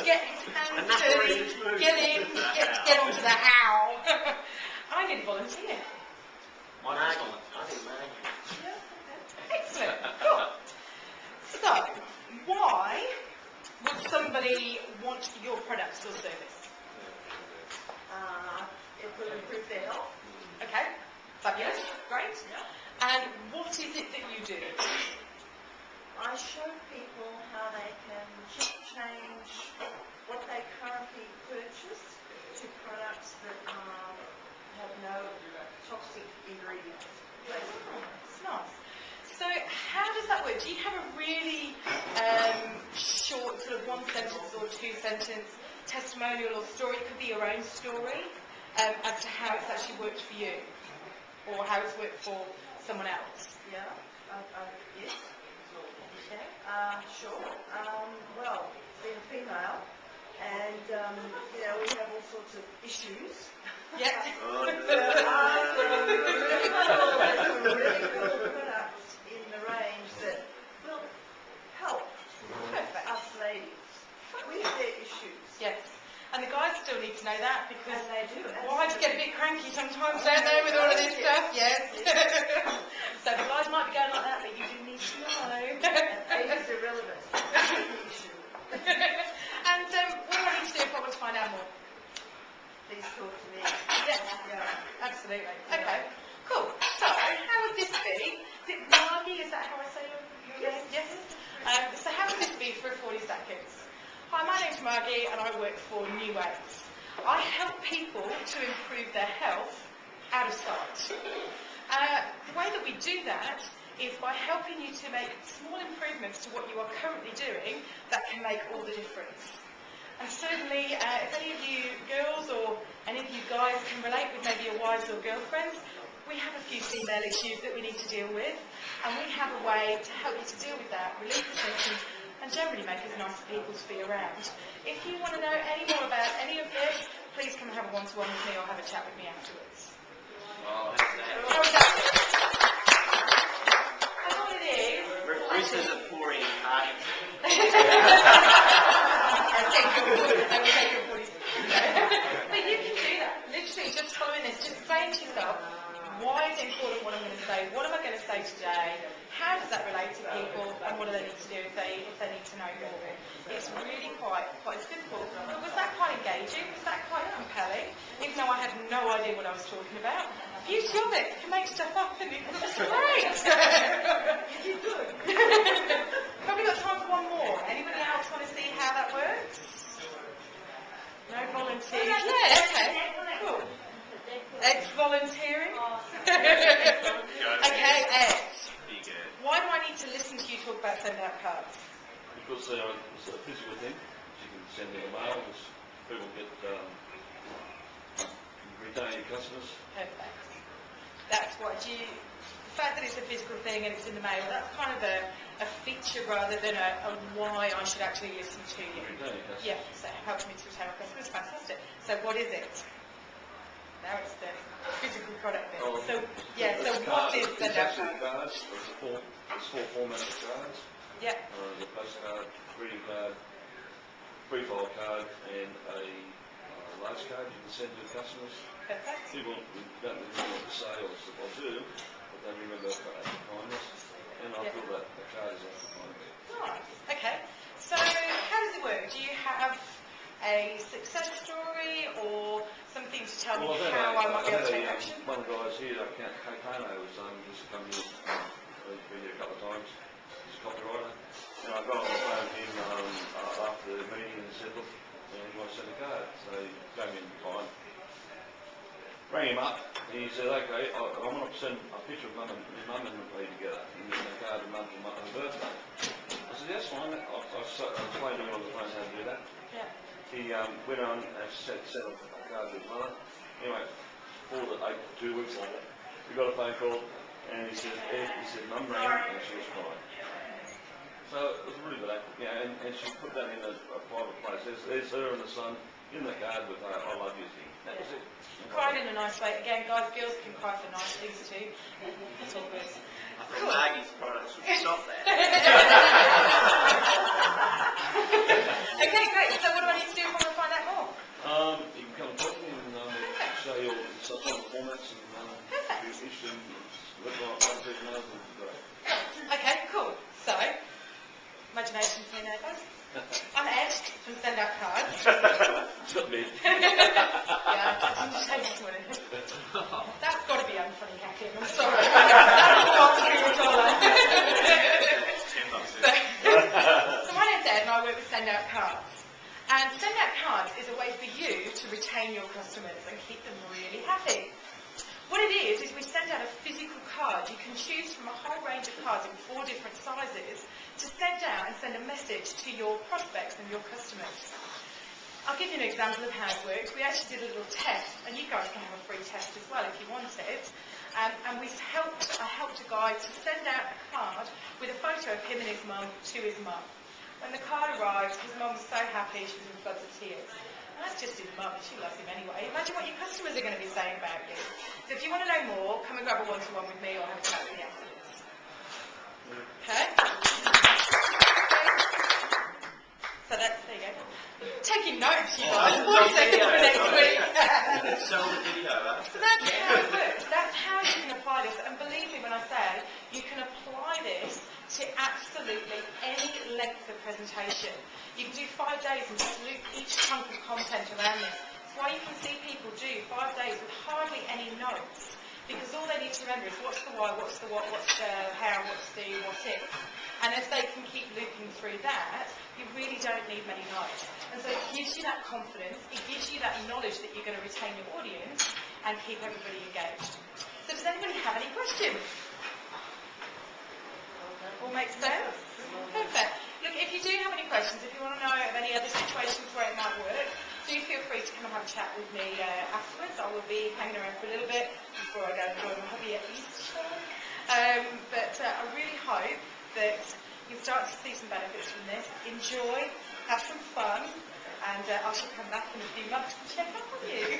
get his hands dirty, get in, get onto the how. I need a volunteer. Excellent, cool. So, why would somebody want your products or service? It will improve their health. Okay, fabulous, great. And what is it that you do? I show people how they can change what they currently purchase to products that have no toxic ingredients. It's nice. So how does that work? Do you have a really short, sort of one sentence or two sentence testimonial or story? It could be your own story as to how it's actually worked for you or how it's worked for someone else. Yeah. Yes. Okay. Sure. Well, being a female, and we have all sorts of issues. Yeah. Really cool products in the range that will help us ladies with their issues. Yes. And the guys still need to know that because And they do. wives get a bit cranky sometimes, don't they, with all of this stuff? Yes. So the guys might be going like that, but you do need to know. Age is irrelevant. It's the issue. And what do I need to do if I want to find out more? Please talk to me. Yes. Yeah. Absolutely. Okay. Cool. So how would this be? Is it Margie? Is that how I say your name? Yes. So how would this be for 40 seconds? Hi, my name's Margie and I work for New Ways. I help people to improve their health out of sight. The way that we do that is by helping you to make small improvements to what you are currently doing that can make all the difference. And certainly, if any of you girls or any of you guys can relate with maybe your wives or girlfriends, we have a few female issues that we need to deal with, and we have a way to help you to deal with that, relieve the symptoms, and generally make us nicer people to be around. If you want to know any more about any of this, please come and have a one-to-one with me or have a chat with me afterwards. How was that? And what it is... Bruce is a pouring party. But you can do that. Literally, just following this, just saying to yourself, why is it important what I'm going to say? What am I going to say today? How does that relate to people? And what do they need to do if they need to know more? It's really quite simple. But was that quite engaging? Was that quite compelling? Even though I had no idea what I was talking about. Beauty of it. You can make stuff up and it's great. You did good. Probably got time for one more. Anybody else want to see how that works? No volunteers? Yeah, okay. Cool. Ed's volunteering? Okay, Ed. Why do I need to listen to you talk about sending out cards? Because it's a physical thing. You can send in the mail, because people get retain your customers. Perfect. That's what the fact that it's a physical thing and it's in the mail, that's kind of a feature rather than a why I should actually listen to you. Retain your customers. Yeah, so it helps me to retain my customers. Fantastic. So what is it? Now it's the physical product bit. Oh, So what is the It's actually cards. There's four formats of cards. Yeah. The postcard, greeting card, free-file card, and a large card you can send to customers. Perfect. People don't really know what to say or what to do, but they remember kindness. And I feel that the card is actually kindness. Nice. Okay. So how does it work? Do you have a success story or something to tell me how I might be able to take action? One of the guys here, Kano, was just come here, been here a couple of times. He's a copywriter. And I got on the phone with him after the meeting and said, look, he wants to send a card. So he gave me time. Rang him up, and he said, okay, I want to send a picture of mum and me together, and send a card to mum for her birthday. I said, yes, fine. I explained to him on the phone how to do that. Yeah. He went on and sent a card to his mother. Anyway, 2 weeks later, we got a phone call, and he said, Mum rang, and she was crying. So it was really good, and she put that in a private place. There's her and the son in the card with her I love you thing. That was it. Cried in a nice way. Again, guys, girls can cry for nice things too. That's all good. I thought Maggie's products would stop there. Okay, great. So what do I need me now, guys. I'm Ed from Send Out Cards. It's not me. Yeah, I'm just taking this morning. That's got to be unfunny, Cathy. I'm sorry. That's got to be $1. So my name's Ed and I work with Send Out Cards. And Send Out Cards is a way for you to retain your customers and keep them really happy. What it is we send out a physical card. You can choose from a whole range of cards in 4 different sizes to send out and send a message to your prospects and your customers. I'll give you an example of how it works. We actually did a little test, and you guys can have a free test as well if you want it. And I helped a guy to send out a card with a photo of him and his mum to his mum. When the card arrived, his mum was so happy, she was in floods of tears. And that's just his mum, and she loves him anyway. Imagine what your customers are going to be saying about you. So if you want to know more, come and grab a one-to-one with me or have a chat with me afterwards. Okay? So there you go. Taking notes, you guys. 40 seconds for next week. Show the video, So that's how it works. That's how you can apply this. And believe me when I say you can apply this to absolutely any length of presentation. You can do 5 days and just loop each chunk of content around this. That's why you can see people do 5 days with hardly any notes. Because all they need to remember is what's the why, what's the what, what's the how, what's the what if. And if they can keep looping through that, you really don't need many notes. And so it gives you that confidence, it gives you that knowledge that you're going to retain your audience and keep everybody engaged. So does anybody have any questions? All makes sense? Perfect. Look, if you do have any questions, if you want to know of any other situations where it might work, do feel free to come and have a chat with me afterwards. I will be hanging around for a little bit before I go and join my hubby at Easter. But I really hope that you start to see some benefits from this. Enjoy, have some fun, and I shall come back in a few months to check up on you.